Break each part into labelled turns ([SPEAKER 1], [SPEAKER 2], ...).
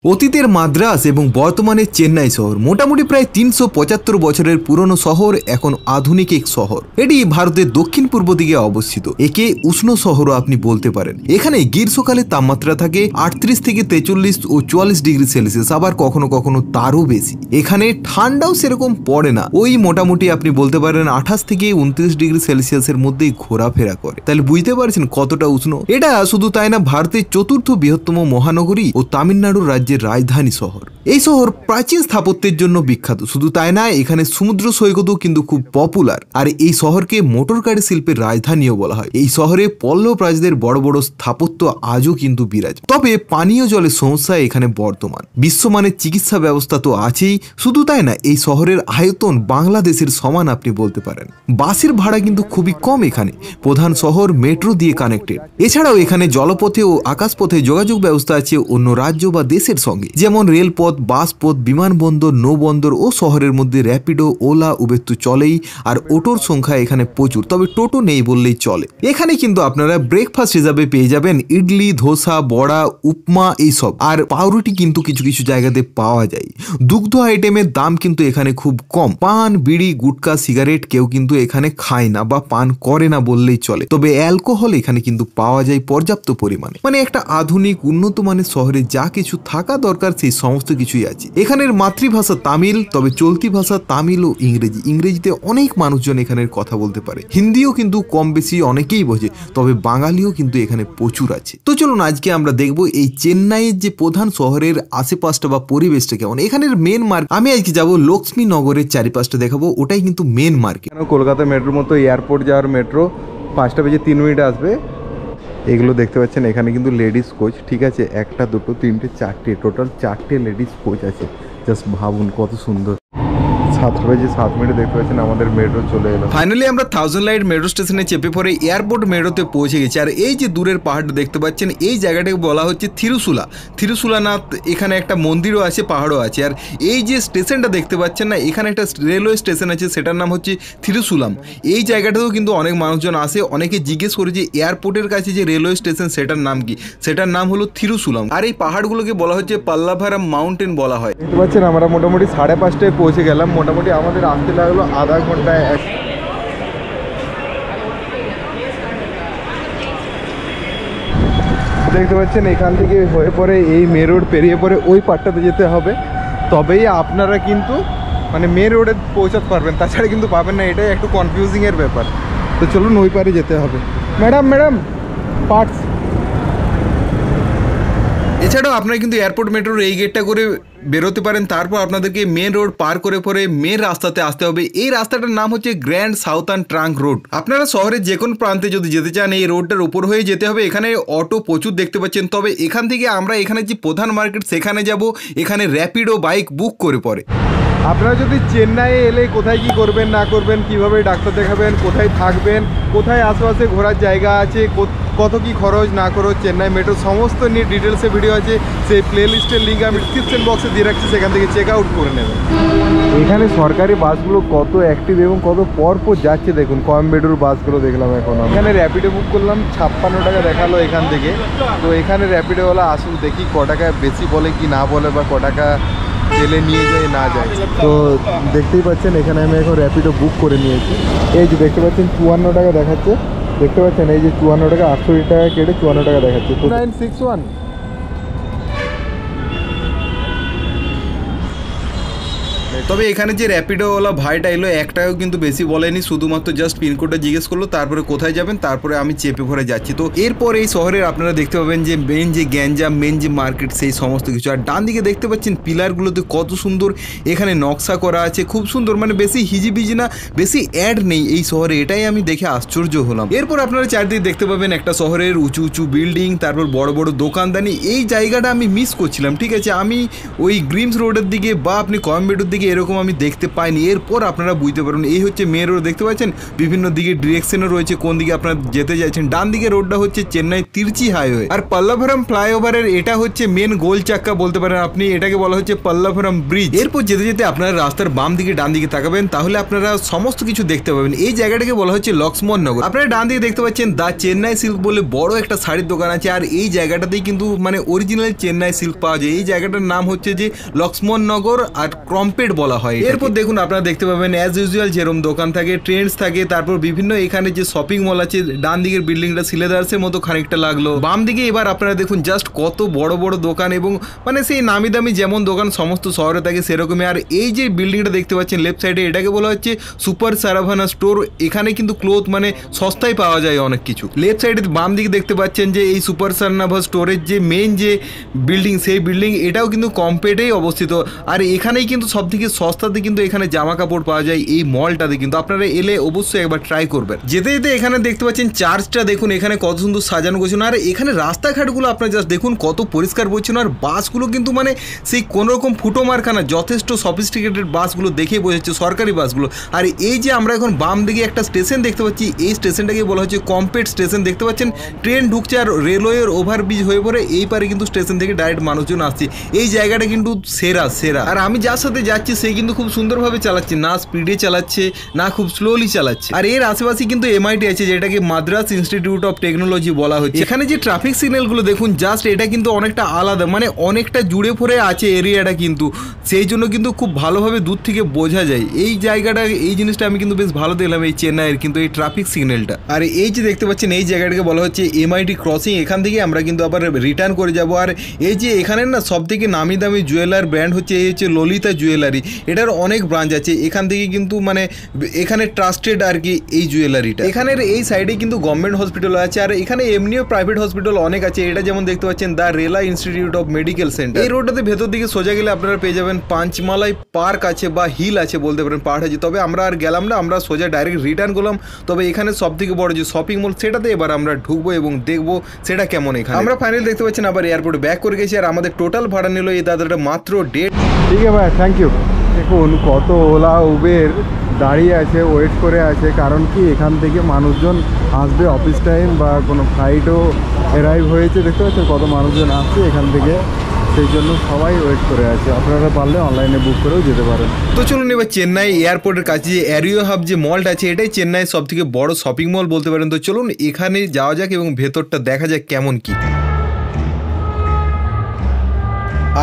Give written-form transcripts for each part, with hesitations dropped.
[SPEAKER 1] অতীতের মাদ্রাস এবং বর্তমানে চেন্নাই শহর মোটামুটি প্রায় ৩৭৫ বছরের পুরনো শহর এখন আধুনিক এক শহর। এটি ভারতের দক্ষিণ পূর্ব দিকে অবস্থিত। একে উষ্ণ শহরও আপনি বলতে পারেন। এখানে গ্রীষ্মকালে তাপমাত্রা থাকে ৩৮ থেকে ৪৩ ও ৪৪ ডিগ্রি সেলসিয়াস, আবার কখনো কখনো তারও বেশি। এখানে ঠান্ডাও সেরকম পড়ে না, ওই মোটামুটি আপনি বলতে পারেন ২৮ থেকে ২৯ ডিগ্রি সেলসিয়াসের মধ্যেই ঘোরাফেরা করে। তাহলে বুঝতে পারছেন কতটা উষ্ণ। এটা শুধু তাই না, ভারতের চতুর্থ বৃহত্তম মহানগরী ও তামিলনাড়ু রাজ্যের রাজধানী শহর। এই শহর প্রাচীন স্থাপত্যের জন্য বিখ্যাত। শুধু তাই না, এখানে সমুদ্র সৈকতও কিন্তু খুব পপুলার। আর এই শহরকে মোটর গাড়ি শিল্পের রাজধানীও বলা হয়। এই শহরে পল্লব রাজদের বড় বড় স্থাপত্য আজও কিন্তু বিরাজ। তবে পানীয় জলের সমস্যা এখানে বর্তমান। বিশ্বমানের চিকিৎসা ব্যবস্থা তো আছেই, শুধু তাই না, এই শহরের আয়তন বাংলাদেশের সমান আপনি বলতে পারেন। বাসের ভাড়া কিন্তু খুবই কম এখানে। প্রধান শহর মেট্রো দিয়ে কানেক্টেড। এছাড়াও এখানে জলপথে ও আকাশপথে যোগাযোগ ব্যবস্থা আছে অন্য রাজ্য বা দেশের সঙ্গে, যেমন রেলপথ, বাসপথ, বিমানবন্দর, নৌবন্দর ও শহরের মধ্যে র্যাপিডো, ওলা, উবের তো চলেই। আর অটোর সংখ্যা এখানে প্রচুর, তবে টোটো নেই বললেই চলে। এখানে কিন্তু আপনারা ব্রেকফাস্ট হিসাবে পেয়ে যাবেন ইডলি, ধোসা, বড়া, উপমা এইসব। আর পাউরুটি কিন্তু কিছু কিছু জায়গাতে পাওয়া যায়। দুগ্ধ আইটেমের দাম কিন্তু এখানে খুব কম। পান, বিড়ি, গুটকা, সিগারেট কেউ কিন্তু এখানে খায় না বা পান করে না বললেই চলে। তবে অ্যালকোহল এখানে কিন্তু পাওয়া যায় পর্যাপ্ত পরিমাণে। মানে একটা আধুনিক উন্নত মানের শহরে যা কিছু থাকা দরকার সেই সমস্ত কিছুই আছে। এখানের মাতৃভাষা তামিল, তবে চলতি ভাষা তামিল ও ইংরেজি। ইংরেজিতে অনেক মানুষজন এখানের কথা বলতে পারে। হিন্দিও কিন্তু কম বেশি অনেকেই বোঝে, তবে বাঙালিও কিন্তু এখানে প্রচুর আছে। তো চলুন আজকে আমরা দেখবো এই চেন্নাইয়ের যে প্রধান শহরের আশেপাশটা বা পরিবেশটা কেমন। এখানের মেন মার্কেট, আমি আজকে যাবো লক্ষ্মী নগরের চারিপাশটা দেখাবো, ওটাই কিন্তু মেন মার্কেট।
[SPEAKER 2] কলকাতা মেট্রোর মতো এয়ারপোর্ট যাওয়ার মেট্রো 5টা বেজে 3 মিনিট আসবে। এগুলো দেখতে পাচ্ছেন, এখানে কিন্তু লেডিস কোচ, ঠিক আছে, 1টা 2টো 3টে 4টে, টোটাল 4টে লেডিস কোচ আছে। জাস্ট ভাবুন কত সুন্দর। 7টা বেজে 7 মিনিটে দেখতে পাচ্ছেন আমাদের মেট্রো চলে এলো।
[SPEAKER 1] ফাইনালি আমরা থাউজেন্ড লাইট মেট্রো স্টেশনে চেপে পড়ে এয়ারপোর্ট মেট্রোতে পৌঁছে গেছি। আর এই যে দূরের পাহাড়টা দেখতে পাচ্ছেন, এই জায়গাটাকে বলা হচ্ছে থিরুসুলানাথ। এখানে একটা মন্দিরও আছে, পাহাড়ও আছে। আর এই যে স্টেশনটা দেখতে পাচ্ছেন না, এখানে একটা রেলওয়ে স্টেশন আছে, সেটার নাম হচ্ছে থিরুসুলাম। এই জায়গাটাতেও কিন্তু অনেক মানুষজন আসে। অনেকে জিজ্ঞেস করে যে এয়ারপোর্টের কাছে যে রেলওয়ে স্টেশন সেটার নাম কি, সেটার নাম হলো থিরুসুলাম। আর এই পাহাড়গুলোকে বলা হচ্ছে পাল্লাভারাম মাউন্টেন বলা হয়।
[SPEAKER 2] দেখতে পাচ্ছেন আমরা মোটামুটি 5:30টায় পৌঁছে গেলাম। মোটামুটি আমাদের আসতে লাগলো আধা ঘন্টায়। দেখতে পাচ্ছেন এখান থেকে হয়ে পরে এই মে রোড পেরিয়ে পরে ওই পাটটাতে যেতে হবে, তবেই আপনারা কিন্তু মানে মে রোডে পৌঁছাতে পারবেন, তাছাড়া কিন্তু পাবেন না। এটাই একটু কনফিউজিংয়ের ব্যাপার। তো চলুন ওই পারে যেতে হবে। Madam parts.
[SPEAKER 1] এছাড়াও আপনারা কিন্তু এয়ারপোর্ট মেট্রোর এই গেটটা করে বেরোতে পারেন। তারপর আপনাদেরকে মেন রোড পার করে পরে মেন রাস্তাতে আসতে হবে। এই রাস্তাটার নাম হচ্ছে গ্র্যান্ড সাউথার্ন ট্রাঙ্ক রোড। আপনারা শহরের যে কোনো প্রান্তে যদি যেতে চান, এই রোডটার উপর হয়ে যেতে হবে। এখানে অটো প্রচুর দেখতে পাচ্ছেন। তবে এখান থেকে আমরা এখানে যে প্রধান মার্কেট সেখানে যাব। এখানে র্যাপিডো বাইক বুক করে পরে।
[SPEAKER 2] আপনারা যদি চেন্নাইয়ে এলে কোথায় কি করবেন না করবেন, কিভাবে ডাক্তার দেখাবেন, কোথায় থাকবেন, কোথায় আশেপাশে ঘোরার জায়গা আছে, কত কি খরচ না খরচ, চেন্নাই মেট্রো সমস্ত নিয়ে ডিটেলসে ভিডিও আছে। সেই প্লে লিস্টের লিঙ্ক আমি ডিসক্রিপশন বক্সে দিয়ে রাখছি, সেখান থেকে চেক আউট করে নেবেন। এখানে সরকারি বাসগুলো কত অ্যাক্টিভ এবং কত পরপর যাচ্ছে দেখুন। কোয়েম্বাটুর বাসগুলো দেখলাম এখন। এখানে র্যাপিডো বুক করলাম, 56 টাকা দেখালো এখান থেকে। তো এখানে র্যাপিডোওয়ালা আসুন, দেখি ক টাকা বেশি বলে কি না বলে, বা ক টাকা জেলে নিয়ে যায় না যায়। তো দেখতেই পাচ্ছেন এখানে আমি এখন র্যাপিডো বুক করে নিয়েছি। এই যে দেখতে পাচ্ছেন 54 টাকা দেখাচ্ছে। দেখতে পাচ্ছেন এই যে 54 টাকা, 68 টাকা কেটে 54 টাকা দেখাচ্ছে। 2961।
[SPEAKER 1] তবে এখানে যে র্যাপিডোওয়ালা ভাইটা এলো, 1 টাকাও কিন্তু বেশি বলেনি, শুধুমাত্র জাস্ট পিনকোডটা জিজ্ঞেস করলো, তারপরে কোথায় যাবেন, তারপরে আমি চেপে ভরে যাচ্ছি। তো এরপর এই শহরের আপনারা দেখতে পাবেন যে মেন যে গ্যাঞ্জাম, মেন যে মার্কেট, সেই সমস্ত কিছু। আর ডান দিকে দেখতে পাচ্ছেন পিলারগুলোতে কত সুন্দর এখানে নকশা করা আছে, খুব সুন্দর। মানে বেশি হিজিবিজি না, বেশি অ্যাড নেই এই শহরে, এটাই আমি দেখে আশ্চর্য হলাম। এরপর আপনারা চারদিকে দেখতে পাবেন একটা শহরের উঁচু উঁচু বিল্ডিং, তারপর বড় বড় দোকানদানি। এই জায়গাটা আমি মিস করছিলাম, ঠিক আছে। আমি ওই গ্রিমস রোডের দিকে বা আপনি কোয়েম্বাটুর দিকে এরকম আমি দেখতে পাইনি। এরপর আপনারা বুঝতে পারবেন এই হচ্ছে মেন রোড, দেখতে পাচ্ছেন বিভিন্ন দিকে ডিরেকশনও রয়েছে কোন দিকে আপনারা যেতে চাইছেন। ডান দিকে রোডটা হচ্ছে চেন্নাই তিরচি হাইওয়ে, আর পল্লভরম ফ্লাইওভারের এটা হচ্ছে মেন গোল চাক্কা বলতে পারেন আপনি, এটাকে বলা হচ্ছে পল্লভরম ব্রিজ। এরপর যেতে যেতে আপনারা রাস্তার বাম দিকে ডান দিকে তাকাবেন, তাহলে আপনারা সমস্ত কিছু দেখতে পাবেন। এই জায়গাটাকে বলা হচ্ছে লক্ষ্মণ নগর। আপনারা ডান দিকে দেখতে পাচ্ছেন দা চেন্নাই সিল্ক বলে বড় একটা শাড়ির দোকান আছে, আর এই জায়গাটাতেই কিন্তু মানে অরিজিনাল চেন্নাই সিল্ক পাওয়া যায়। এই জায়গাটার নাম হচ্ছে যে লক্ষ্মণ নগর আর ক্রম্পেট বলা হয়। এরপর দেখুন আপনারা দেখতে পাবেন অ্যাজ ইউজুয়াল যেরকম দোকান থাকে, ট্রেন্ডস থাকে, তারপর বিভিন্ন এখানে যে শপিং মল আছে। ডান দিকের বিল্ডিংটা সিলেদার্সের মতো খানিকটা লাগলো, বাম দিকে এবার আপনারা দেখুন জাস্ট কত বড় বড় দোকান, এবং মানে সেই নামি দামি যেমন দোকান সমস্ত শহরে থাকে সেরকমই। আর এই যে বিল্ডিংটা দেখতে পাচ্ছেন লেফট সাইডে, এটাকে বলা হচ্ছে সুপার সারাভানা স্টোর। এখানে কিন্তু ক্লোথ মানে সস্তায় পাওয়া যায় অনেক কিছু। লেফট সাইডে বাম দিকে দেখতে পাচ্ছেন যে এই সুপার সারাভানা স্টোরের যে মেন যে বিল্ডিং, সেই বিল্ডিং এটাও কিন্তু কম্পেটেই অবস্থিত। আর এখানেই কিন্তু সব থেকে সস্তাতে কিন্তু এখানে জামা কাপড় পাওয়া যায় এই মলটাতে। কিন্তু আপনারা এলে অবশ্যই একবার ট্রাই করবেন। যেতে যেতে এখানে দেখতে পাচ্ছেন চার্চটা, দেখুন এখানে কত সুন্দর সাজানো গোছানো। আর এখানে রাস্তাঘাটগুলো আপনারা জাস্ট দেখুন কত পরিষ্কার পরিচ্ছন্ন। আর বাসগুলো কিন্তু মানে সেই কোনোরকম ফুটো মারখানা, যথেষ্ট সফিস্টিকেটেড বাসগুলো দেখে বোঝাচ্ছে সরকারি বাসগুলো। আর এই যে আমরা এখন বাম দিকে একটা স্টেশন দেখতে পাচ্ছি, এই স্টেশনটাকে বলা হচ্ছে কম্পেট স্টেশন। দেখতে পাচ্ছেন ট্রেন ঢুকছে আর রেলওয়ের ওভারব্রিজ হয়ে পড়ে এই পারে কিন্তু স্টেশন থেকে ডাইরেক্ট মানুষজন আসছে। এই জায়গাটা কিন্তু সেরা সেরা। আর আমি যার সাথে যাচ্ছি সে কিন্তু খুব সুন্দরভাবে চালাচ্ছে, না স্পিডে চালাচ্ছে না খুব স্লোলি চালাচ্ছে। আর এর আশেপাশে কিন্তু MIT আছে, যেটাকে মাদ্রাস ইনস্টিটিউট অফ টেকনোলজি বলা হচ্ছে। এখানে যে ট্রাফিক সিগন্যালগুলো দেখুন জাস্ট এটা কিন্তু অনেকটা আলাদা, মানে অনেকটা জুড়ে পড়ে আছে এরিয়াটা, কিন্তু সেই জন্য কিন্তু খুব ভালোভাবে দূর থেকে বোঝা যায় এই জায়গাটা। এই জিনিসটা আমি কিন্তু বেশ ভালো দেখলাম এই চেন্নাইয়ের কিন্তু এই ট্রাফিক সিগন্যালটা। আর এই যে দেখতে পাচ্ছেন এই জায়গাটাকে বলা হচ্ছে MIT ক্রসিং। এখান থেকে আমরা কিন্তু আবার রিটার্ন করে যাব। আর এই যে এখানের না সব থেকে নামি দামি জুয়েলার ব্র্যান্ড হচ্ছে এই হচ্ছে ললিতা জুয়েলারি। এটার অনেক ব্রাঞ্চ আছে, এখান থেকে কিন্তু মানে এখানে ট্রাস্টেড আর কি এই জুয়েলারিটা। এখানের এই সাইডে কিন্তু গভর্নমেন্ট হসপিটাল আছে, আর এখানে এমনিও প্রাইভেট হসপিটাল অনেক আছে। এটা যেমন দেখতে পাচ্ছেন the Rela institute of medical centre. এই রোডটাতে ভেতর দিকে সোজা গেলে আপনারা পেয়ে যাবেন পাঁচমালাই পার্ক আছে বা হিল আছে বলতে পারেন, পাহাড় আছে। তবে আমরা আর গেলাম না, আমরা সোজা ডাইরেক্ট রিটার্ন করলাম। তবে এখানে সব থেকে বড় যে শপিং মল সেটাতে এবার আমরা ঢুকবো এবং দেখবো সেটা কেমন। এখানে আমরা ফাইনালি দেখতে পাচ্ছেন আবার এয়ারপোর্টে ব্যাক করে গেছি, আর আমাদের টোটাল ভাড়া নিল এই দাদাটা মাত্র 1.5।
[SPEAKER 2] ঠিক আছে ভাই, থ্যাংক ইউ। দেখুন কত ওলা উবের দাঁড়িয়ে আছে, ওয়েট করে আছে, কারণ কি এখান থেকে মানুষজন আসবে অফিস টাইম বা কোনো ফ্লাইটও অ্যারাইভ হয়েছে। দেখতে পাচ্ছেন কত মানুষজন আসছে এখান থেকে, সেই জন্য সবাই ওয়েট করে আছে। আপনারা পারলে অনলাইনে বুক করেও যেতে পারেন।
[SPEAKER 1] তো চলুন এবার চেন্নাই এয়ারপোর্টের কাছে যে অ্যারিও হাব যে মলটা আছে, এটাই চেন্নাইয়ের সব থেকে বড় শপিং মল বলতে পারেন। তো চলুন এখানে যাওয়া যাক এবং ভেতরটা দেখা যাক কেমন কি।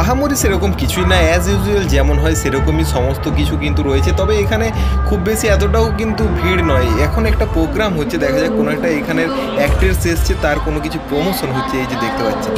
[SPEAKER 1] আহামরি সেরকম কিছুই না, অ্যাজ ইউজুয়াল যেমন হয় সেরকমই সমস্ত কিছু কিন্তু রয়েছে। তবে এখানে খুব বেশি এতটাও কিন্তু ভিড় নয়। এখন একটা প্রোগ্রাম হচ্ছে, দেখা যাক কোনো একটা এখানের অ্যাক্ট্রেস এসছে, তার কোনো কিছু প্রমোশন হচ্ছে। এই যে দেখতে পাচ্ছেন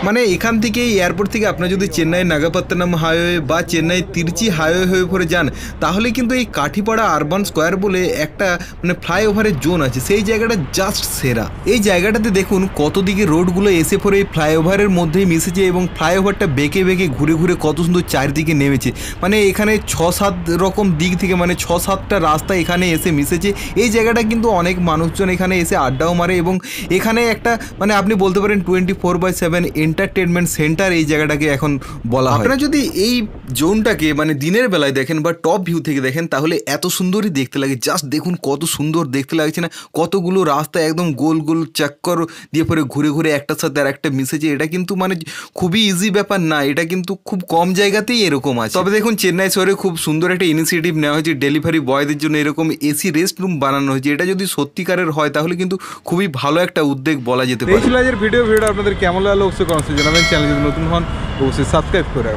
[SPEAKER 1] মানে এখান থেকে এয়ারপোর্ট থেকে আপনারা যদি চেন্নাই নাগাপত্তনম হাইওয়ে বা চেন্নাই তিরচি হাইওয়ে হয়ে পরে যান, তাহলে কিন্তু এই কাঠিপাড়া আরবান স্কোয়ার বলে একটা মানে ফ্লাইওভারের জোন আছে, সেই জায়গাটা জাস্ট সেরা। এই জায়গাটাতে দেখুন কত দিকে রোডগুলো এসে পরে এই ফ্লাইওভারের মধ্যেই মিশেছে, এবং ফ্লাইওভারটা বেঁকে বেঁকে ঘুরে ঘুরে কত সুন্দর চারিদিকে নেমেছে। মানে এখানে 6-7 রকম দিক থেকে মানে 6-7টা রাস্তা এখানে এসে মিশেছে। এই জায়গাটা কিন্তু অনেক মানুষজন এখানে এসে আড্ডাও মারে, এবং এখানে একটা মানে আপনি বলতে পারেন 24/7 এন্টারটেনমেন্ট সেন্টার এই জায়গাটাকে এখন বলা হয়। আপনারা যদি এই জোনটাকে মানে দিনের বেলায় দেখেন বা টপ ভিউ থেকে দেখেন, তাহলে এত সুন্দরই দেখতে লাগে। জাস্ট দেখুন কত সুন্দর দেখতে লাগছে না, কতগুলো রাস্তা একদম গোল গোল চক্কর দিয়ে পরে ঘুরে ঘুরে একটার সাথে আর একটা মিশেছে। এটা কিন্তু মানে খুবই ইজি ব্যাপার না, এটা কিন্তু খুব কম জায়গাতেই এরকম আছে। তবে দেখুন চেন্নাই শহরে খুব সুন্দর একটা ইনিশিয়েটিভ নেওয়া হয়েছে, ডেলিভারি বয়দের জন্য এরকম এসি রেস্ট রুম বানানো হয়েছে। এটা যদি সত্যিকারের হয় তাহলে কিন্তু খুবই ভালো একটা উদ্যোগ বলা যেতে পারে।
[SPEAKER 2] এই ছিল আজকের ভিডিওটা আপনাদের কেমন লাগলো অবশ্যই কমেন্টে জানাবেন। চ্যানেল যদি নতুন হন অবশ্যই সাবস্ক্রাইব করে